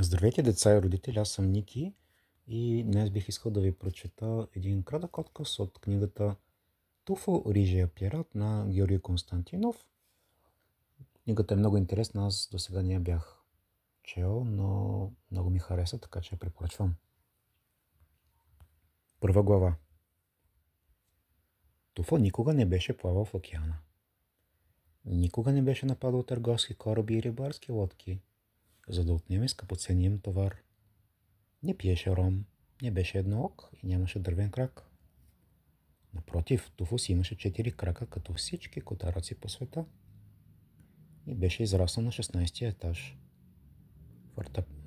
Здравейте, деца и родители, аз съм Ники и днес бих искал да ви прочета един кратък откъс от книгата Туфо, Рижия пират на Георги Константинов. Книгата е много интересна, аз до сега не я бях чел, но много ми хареса, така че я препоръчвам. Първа глава. Туфо никога не беше плавал в океана. Никога не беше нападал търговски кораби и рибарски лодки, за да отнеме скъпоценния им товар. Не пиеше ром, не беше едноок и нямаше дървен крак. Напротив, Туфо си имаше 4 крака, като всички котараци по света. И беше израснал на 16-ти етаж. В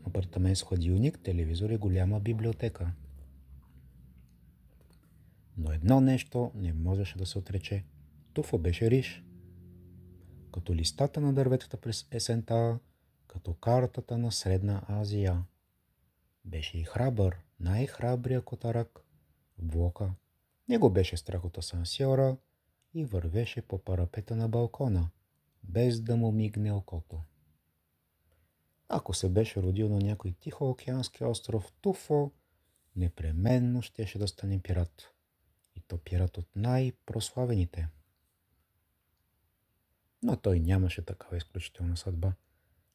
апартамент с хладилник, телевизор и голяма библиотека. Но едно нещо не можеше да се отрече. Туфо беше риш. Като листата на дърветата през есента, като картата на Средна Азия. Беше и храбър, най-храбрия котарак в блока. Не го беше страх от асансьора и вървеше по парапета на балкона, без да му мигне окото. Ако се беше родил на някой тихоокеански остров, Туфо непременно щеше да стане пират. И то пират от най-прославените. Но той нямаше такава изключителна съдба.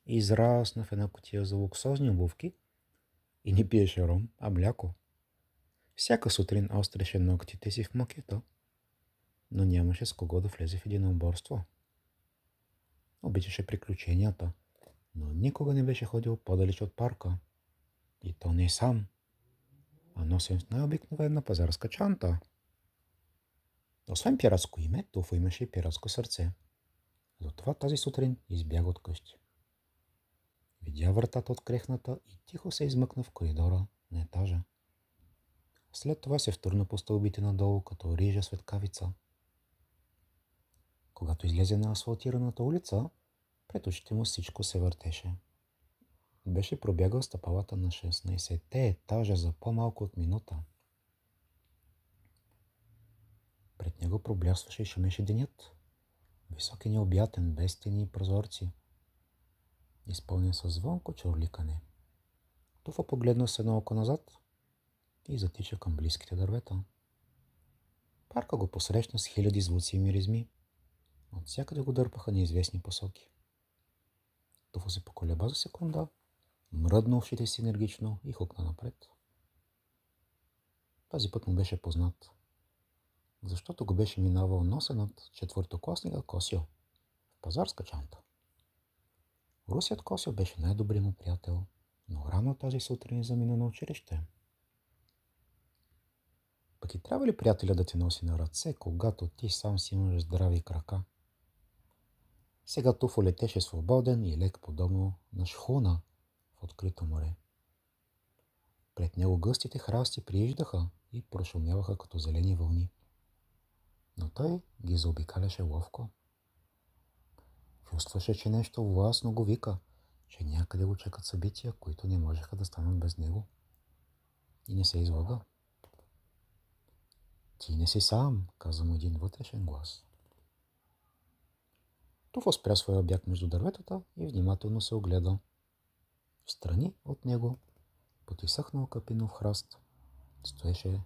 Израсна в една кутия за луксозни обувки и не пиеше ром, а мляко. Всяка сутрин остреше ногтите си в макета, но нямаше с кого да влезе в единоборство. Обичаше приключенията, но никога не беше ходил по-далеч от парка. И то не сам, а носен с най-обикновена пазарска чанта. Освен пиратско име, Туфо имаше и пиратско сърце. Затова тази сутрин избяга от къщи. Видя вратата открехната и тихо се измъкна в коридора на етажа. След това се втурна по стълбите надолу, като рижа светкавица. Когато излезе на асфалтираната улица, пред очите му всичко се въртеше. Беше пробягал стъпалата на 16-те етажа за по-малко от минута. Пред него проблясваше и шумеше денят. Висок и необятен, без стени и прозорци. Изпълнен със звънко чорликане. Туфа погледна с едно око назад и затича към близките дървета. Парка го посрещна с хиляди звуци и миризми. От всякъде го дърпаха неизвестни посоки. Туфа се поколеба за секунда, мръдна ушите си енергично и хукна напред. Този път му беше познат, защото го беше минавал носен от четвъртокласника Косио в пазарска чанта. Русият Косио беше най-добрият му приятел, но рано тази сутрин замина на училище. Пък и трябва ли приятеля да те носи на ръце, когато ти сам си имаш здрави крака? Сега Туфо летеше свободен и лек, подобно на шхуна в открито море. Пред него гъстите храсти прииждаха и прошумяваха като зелени вълни. Но той ги заобикаляше ловко. Чувстваше, че нещо властно го вика, че някъде го чакат събития, които не можеха да станат без него. И не се излага. Ти не си сам, каза му един вътрешен глас. Туфо спря своя бяг между дърветата и внимателно се огледа. Встрани от него, под изсъхнал капинов храст, стоеше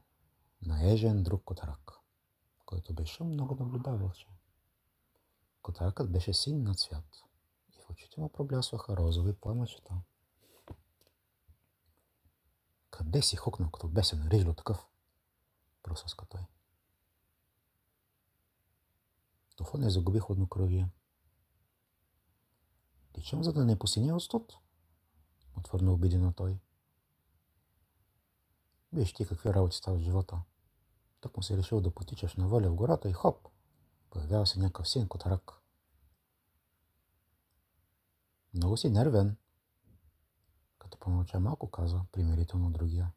наежен друг котарак, който безшумно го наблюдаваше. Котаракът беше син на цвят и в очите му проблясваха розови пламъчета. Къде си хукнал като бесен рижло такъв? Просъска той. Туфо не загуби хладнокръвие. Тичам, за да не посиня от студ, отвърна обидено той. Виж ти какви работи стават в живота. Так му се решил да потичаш на воля в гората и хоп, появява се някакъв син котарак. Много си нервен, като помълча малко, каза примирително другия.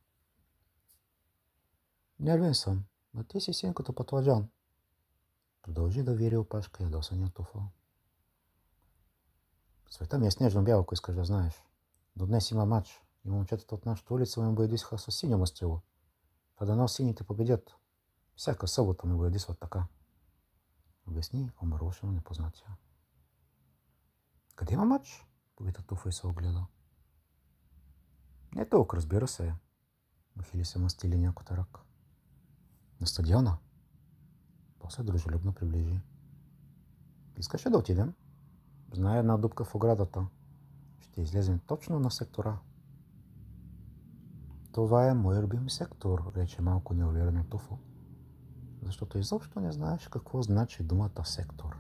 Нервен съм, но ти си син като пътладжан. Продължи да вири опашка ядосания Туфо. Света ми е снежно-бял, ако искаш да знаеш. До днес има мач и момчетата от нашата улица ме боядисаха с синьо мастило. Та дано сините победят. Всяка събота ме боядисват така. Обясни омръушено непознатия. Къде има мач? Попита Туфо и се огледа. Не толкова, разбира се. Нахили се мастили някоя ръка. На стадиона. После дружелюбно приближи. Искаше да отидем? Знае една дупка в оградата. Ще излезем точно на сектора. Това е мой любим сектор, рече малко неуверено Туфо, защото изобщо не знаеш какво значи думата сектор.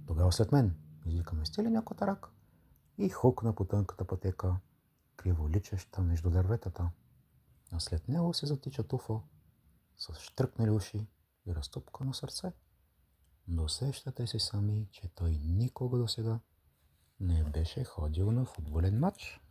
Тогава след мен, извика стили някой тарак и хукна по тънката пътека, криво личеща между дърветата. А след него се затича Туфо с штръкнали уши и разтупкано сърце. Досещате си сами, че той никога досега не беше ходил на футболен матч.